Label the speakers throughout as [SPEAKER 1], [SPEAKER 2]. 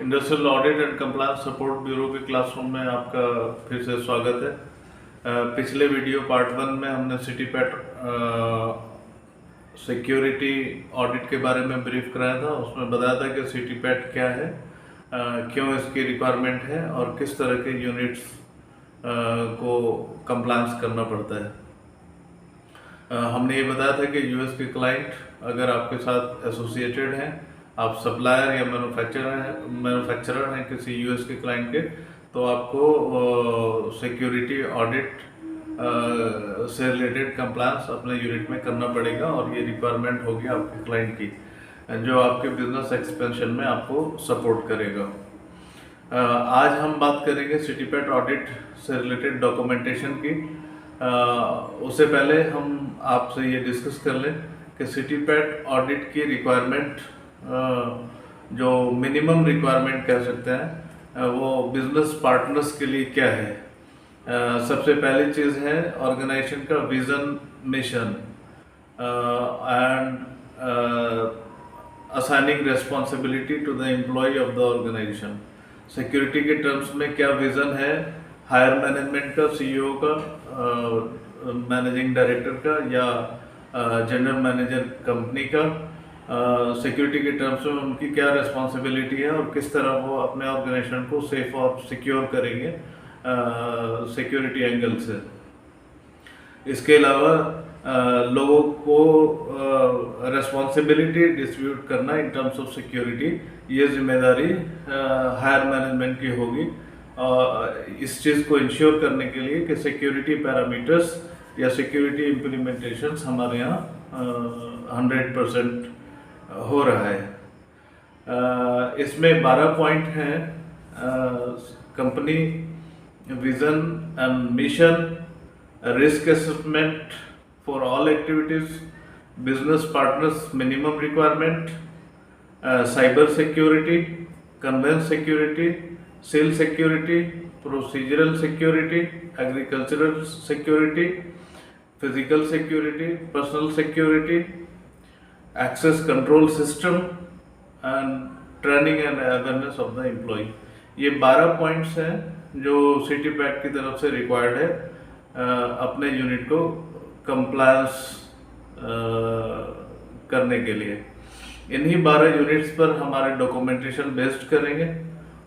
[SPEAKER 1] Industrial audit and compliance support bureau के classroom में आपका फिर से स्वागत है। पिछले वीडियो पार्ट 1 में हमने सिटीपैट सिक्योरिटी ऑडिट के बारे में ब्रीफ कराया था। उसमें बताया था कि सिटीपैट क्या है, क्यों इसकी रिक्वायरमेंट है और किस तरह के यूनिट्स को कंप्लायंस करना पड़ता है। हमने ये बताया था कि यूएस के क्लाइंट अगर आपके साथ एसोसिएटेड हैं, आप सप्लायर या मैन्युफैक्चरर हैं किसी यूएस के क्लाइंट के, तो आपको सिक्योरिटी ऑडिट से रिलेटेड कंप्लायंस अपने यूनिट में करना पड़ेगा और ये रिक्वायरमेंट होगी आपके क्लाइंट की, जो आपके बिजनेस एक्सपेंशन में आपको सपोर्ट करेगा। आज हम बात करेंगे सिटीपैट ऑडिट से रिलेटेड डॉक्यूमेंटेशन की। उससे पहले हम आपसे ये डिस्कस कर लें कि सिटीपैट ऑडिट की रिक्वायरमेंट, जो मिनिमम रिक्वायरमेंट कह सकते हैं, वो बिजनेस पार्टनर्स के लिए क्या है। सबसे पहली चीज़ है ऑर्गेनाइजेशन का vision, mission and assigning responsibility to the employ of the organization. Security के टर्म्स में क्या विजन है हायर मैनेजमेंट का, सीईओ का, मैनेजिंग डायरेक्टर का या जनरल मैनेजर कंपनी का। सिक्योरिटी के टर्म्स में उनकी क्या रिस्पॉन्सिबिलिटी है और किस तरह वो अपने ऑर्गेनाइजेशन को सेफ और सिक्योर करेंगे सिक्योरिटी एंगल से। इसके अलावा लोगों को रिस्पॉन्सिबिलिटी डिस्ट्रीब्यूट करना इन टर्म्स ऑफ सिक्योरिटी, ये जिम्मेदारी हायर मैनेजमेंट की होगी। इस चीज़ को इंश्योर करने के लिए कि सिक्योरिटी पैरामीटर्स या सिक्योरिटी इम्प्लीमेंटेशंस हमारे यहाँ 100% हो रहा है। इसमें 12 पॉइंट हैं। Company vision and mission, risk assessment for all activities, business partners minimum requirement, cyber security, conveyance security, cell security, procedural security, agricultural security, physical security, personal security, access control system and training and awareness of the employ. ये 12 points हैं जो सिटीपैट की तरफ से required है अपने unit को compliance करने के लिए। इन्हीं 12 यूनिट्स पर हमारे डॉक्यूमेंटेशन बेस्ड करेंगे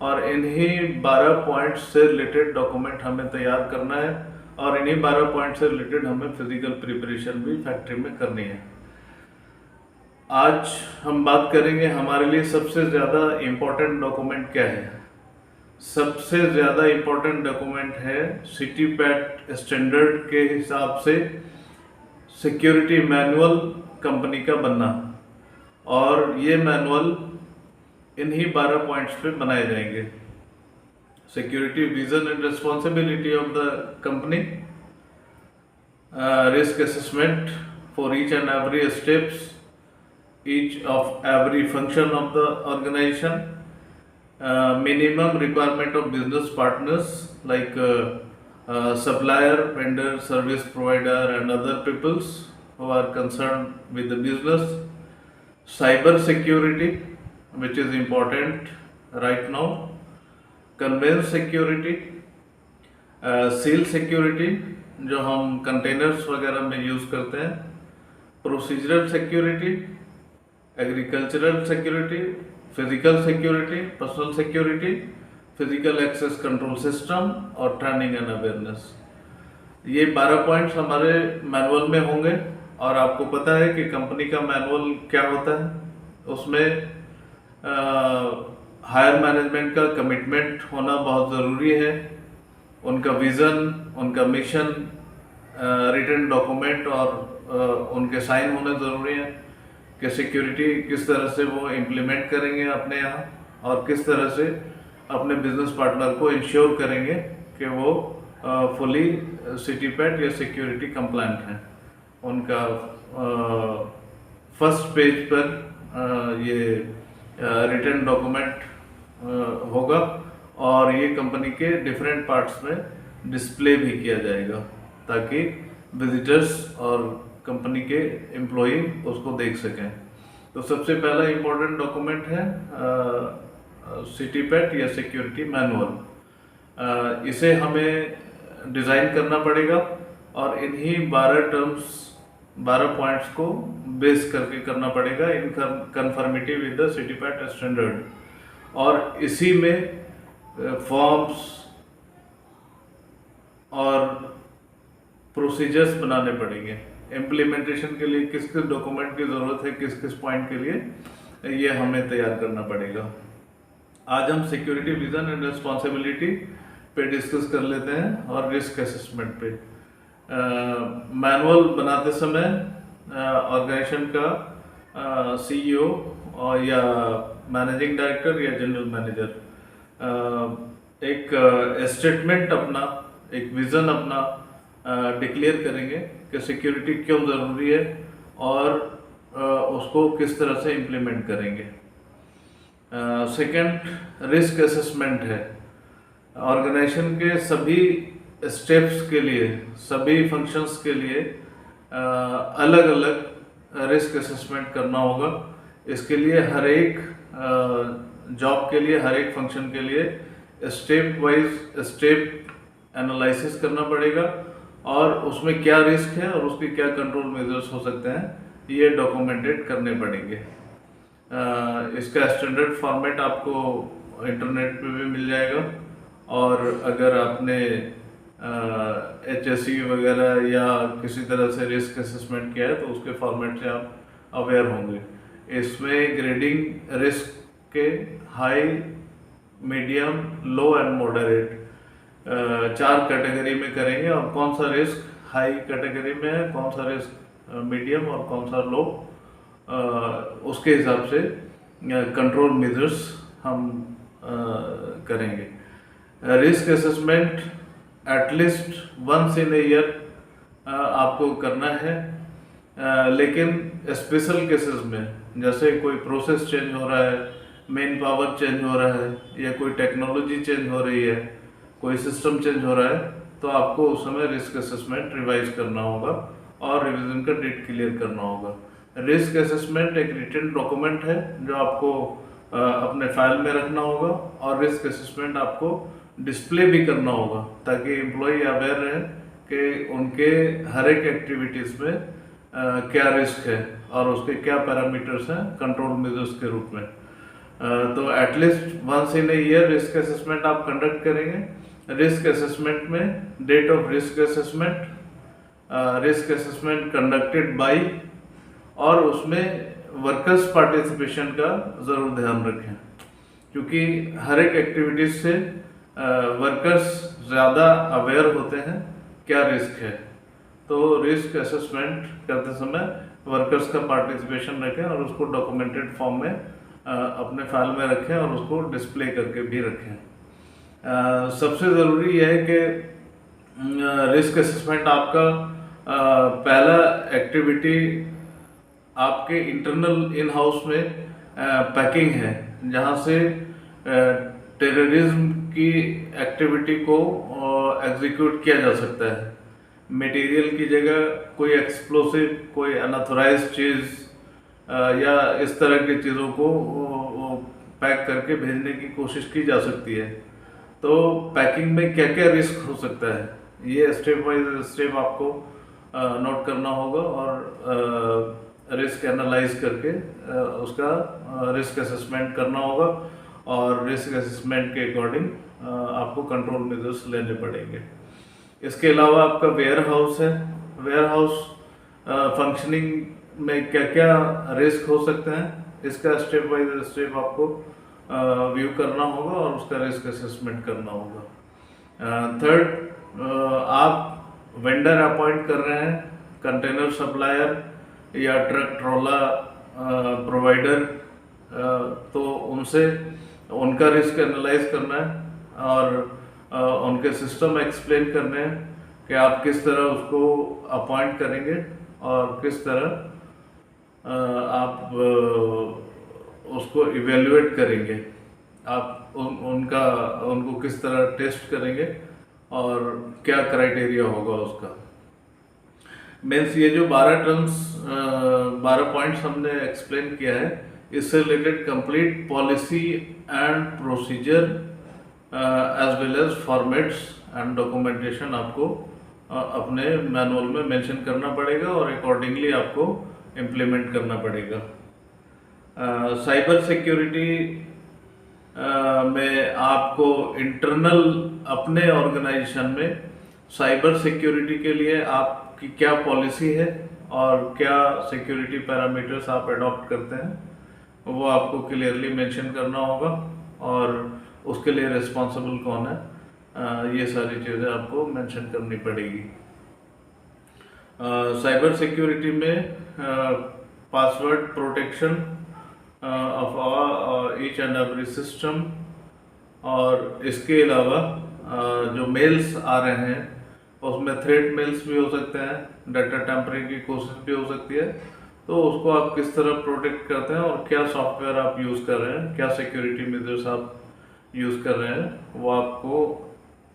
[SPEAKER 1] और इन्हीं 12 पॉइंट्स से रिलेटेड डॉक्यूमेंट हमें तैयार करना है और इन्हीं 12 पॉइंट से रिलेटेड हमें फिजिकल प्रिपरेशन भी फैक्ट्री में करनी है। आज हम बात करेंगे हमारे लिए सबसे ज़्यादा इम्पोर्टेंट डॉक्यूमेंट क्या है। सबसे ज़्यादा इम्पोर्टेंट डॉक्यूमेंट है सिटीपैट स्टैंडर्ड के हिसाब से सिक्योरिटी मैनुअल कंपनी का बनना, और ये मैनुअल इन्हीं 12 पॉइंट्स पे बनाए जाएंगे। Security vision and responsibility of the company, risk assessment for each and every steps, each of every function of the organization, minimum requirement of business partners like supplier, vendor, service provider and other peoples who are concerned with the business, cyber security which is important right now, conveyance security, seal security जो हम containers वगैरह में use करते हैं, procedural security, agricultural security, physical security, personal security, physical access control system और training and awareness. ये 12 points हमारे manual में होंगे और आपको पता है कि कंपनी का मैनुअल क्या होता है। उसमें हायर मैनेजमेंट का कमिटमेंट होना बहुत ज़रूरी है, उनका विज़न, उनका मिशन, रिटन डॉक्यूमेंट और उनके साइन होने ज़रूरी हैं कि सिक्योरिटी किस तरह से वो इम्प्लीमेंट करेंगे अपने यहाँ और किस तरह से अपने बिजनेस पार्टनर को इंश्योर करेंगे कि वो फुली सिटीपैट या सिक्योरिटी कंप्लायंट हैं। उनका फर्स्ट पेज पर ये रिटन डॉक्यूमेंट होगा और ये कंपनी के डिफरेंट पार्ट्स में डिस्प्ले भी किया जाएगा ताकि विजिटर्स और कंपनी के एम्प्लॉई उसको देख सकें। तो सबसे पहला इम्पोर्टेंट डॉक्यूमेंट है सिटीपैट या सिक्योरिटी मैनुअल, इसे हमें डिज़ाइन करना पड़ेगा और इन्हीं 12 पॉइंट्स को बेस करके करना पड़ेगा इन कन्फर्मिटी विद द सिटीपैट स्टैंडर्ड। और इसी में फॉर्म्स और प्रोसीजर्स बनाने पड़ेंगे। इम्प्लीमेंटेशन के लिए किस किस डॉक्यूमेंट की ज़रूरत है, किस किस पॉइंट के लिए, ये हमें तैयार करना पड़ेगा। आज हम सिक्योरिटी विजन एंड रिस्पॉन्सिबिलिटी पे डिस्कस कर लेते हैं और रिस्क असेसमेंट पे। मैनुअल बनाते समय ऑर्गेनाइजेशन का सीईओ और या मैनेजिंग डायरेक्टर या जनरल मैनेजर एक स्टेटमेंट अपना, एक विज़न अपना डिक्लेयर करेंगे कि सिक्योरिटी क्यों ज़रूरी है और उसको किस तरह से इम्प्लीमेंट करेंगे। सेकंड रिस्क असेसमेंट है। ऑर्गेनाइजेशन के सभी स्टेप्स के लिए, सभी फंक्शंस के लिए अलग अलग रिस्क असेसमेंट करना होगा। इसके लिए हर एक जॉब के लिए, हर एक फंक्शन के लिए स्टेप वाइज स्टेप एनालिसिस करना पड़ेगा और उसमें क्या रिस्क है और उसके क्या कंट्रोल मेजर्स हो सकते हैं, ये डॉक्यूमेंटेड करने पड़ेंगे। इसका स्टैंडर्ड फॉर्मेट आपको इंटरनेट पे भी मिल जाएगा और अगर आपने HSE वगैरह या किसी तरह से रिस्क असेसमेंट किया है तो उसके फॉर्मेट से आप अवेयर होंगे। इसमें ग्रेडिंग रिस्क के high, medium, low and moderate 4 category में करेंगे और कौन सा रिस्क हाई कैटेगरी में है, कौन सा रिस्क मीडियम और कौन सा लो, उसके हिसाब से कंट्रोल मेजर्स हम करेंगे। Risk assessment at least once in a year आपको करना है, लेकिन स्पेशल केसेस में, जैसे कोई प्रोसेस चेंज हो रहा है, मेन पावर चेंज हो रहा है या कोई टेक्नोलॉजी चेंज हो रही है, कोई सिस्टम चेंज हो रहा है, तो आपको उस समय रिस्क असेसमेंट रिवाइज करना होगा और रिवीजन का डेट क्लियर करना होगा। रिस्क असेसमेंट एक रिटन डॉक्यूमेंट है जो आपको अपने फाइल में रखना होगा और रिस्क असेसमेंट आपको डिस्प्ले भी करना होगा ताकि एम्प्लॉय अवेयर रहे कि उनके हर एक एक्टिविटीज़ में क्या रिस्क है और उसके क्या पैरामीटर्स हैं कंट्रोल मेजर्स के रूप में। तो at least once in a year risk assessment आप कंडक्ट करेंगे। रिस्क असेसमेंट में date of risk assessment, risk assessment conducted by, और उसमें वर्कर्स पार्टिसिपेशन का ज़रूर ध्यान रखें क्योंकि हर एक एक्टिविटीज़ से वर्कर्स ज़्यादा अवेयर होते हैं क्या रिस्क है। तो रिस्क असेसमेंट करते समय वर्कर्स का पार्टिसिपेशन रखें और उसको डॉक्यूमेंटेड फॉर्म में अपने फाइल में रखें और उसको डिस्प्ले करके भी रखें। सबसे ज़रूरी यह है कि रिस्क असेसमेंट आपका पहला एक्टिविटी आपके इंटरनल इन हाउस में पैकिंग है, जहाँ से टेररिज्म की एक्टिविटी को एग्जीक्यूट किया जा सकता है। मटेरियल की जगह कोई एक्सप्लोसिव, कोई अनऑथराइज्ड चीज़ या इस तरह की चीज़ों को पैक करके भेजने की कोशिश की जा सकती है। तो पैकिंग में क्या क्या रिस्क हो सकता है, ये स्टेप बाय स्टेप आपको नोट करना होगा और रिस्क एनालाइज करके उसका रिस्क असेसमेंट करना होगा और रिस्क असेसमेंट के अकॉर्डिंग आपको कंट्रोल मेजर्स लेने पड़ेंगे। इसके अलावा आपका वेयर हाउस है। वेयर हाउस फंक्शनिंग में क्या क्या रिस्क हो सकते हैं, इसका स्टेप बाय स्टेप आपको व्यू करना होगा और उसका रिस्क असेसमेंट करना होगा। थर्ड, आप वेंडर अपॉइंट कर रहे हैं, कंटेनर सप्लायर या ट्रक ट्रॉला प्रोवाइडर, तो उनसे उनका रिस्क एनालाइज करना है और उनके सिस्टम एक्सप्लेन करने हैं कि आप किस तरह उसको अपॉइंट करेंगे और किस तरह आप उसको इवेल्युएट करेंगे, आप उनको किस तरह टेस्ट करेंगे और क्या क्राइटेरिया होगा उसका। मीन्स ये जो 12 पॉइंट्स हमने एक्सप्लेन किया है, इससे related complete policy and procedure as well as formats and documentation आपको अपने मैनुअल में मेंशन करना पड़ेगा और अकॉर्डिंगली आपको इम्प्लीमेंट करना पड़ेगा। साइबर सिक्योरिटी में आपको इंटरनल अपने ऑर्गेनाइजेशन में साइबर सिक्योरिटी के लिए आपकी क्या पॉलिसी है और क्या सिक्योरिटी पैरामीटर्स आप अडॉप्ट करते हैं वो आपको क्लियरली मेंशन करना होगा और उसके लिए रिस्पॉन्सिबल कौन है, ये सारी चीज़ें आपको मेंशन करनी पड़ेगी। साइबर सिक्योरिटी में password protection of each and every system, और इसके अलावा जो मेल्स आ रहे हैं उसमें थ्रेट मेल्स भी हो सकते हैं, डाटा टैम्परिंग की कोशिश भी हो सकती है, तो उसको आप किस तरह प्रोटेक्ट करते हैं और क्या सॉफ्टवेयर आप यूज़ कर रहे हैं, क्या सिक्योरिटी मेजर्स आप यूज़ कर रहे हैं, वो आपको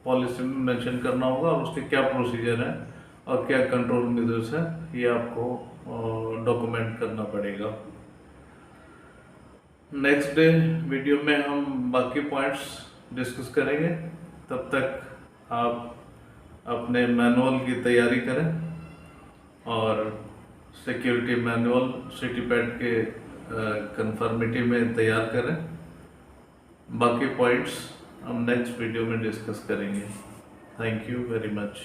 [SPEAKER 1] पॉलिसी में मेंशन करना होगा और उसके क्या प्रोसीजर हैं और क्या कंट्रोल मेजर्स हैं, ये आपको डॉक्यूमेंट करना पड़ेगा। नेक्स्ट डे वीडियो में हम बाकी पॉइंट्स डिस्कस करेंगे। तब तक आप अपने मैनुअल की तैयारी करें और सिक्योरिटी मैनुअल सिटीपैट के कंफर्मिटी में तैयार करें। बाकी पॉइंट्स हम नेक्स्ट वीडियो में डिस्कस करेंगे। Thank you very much.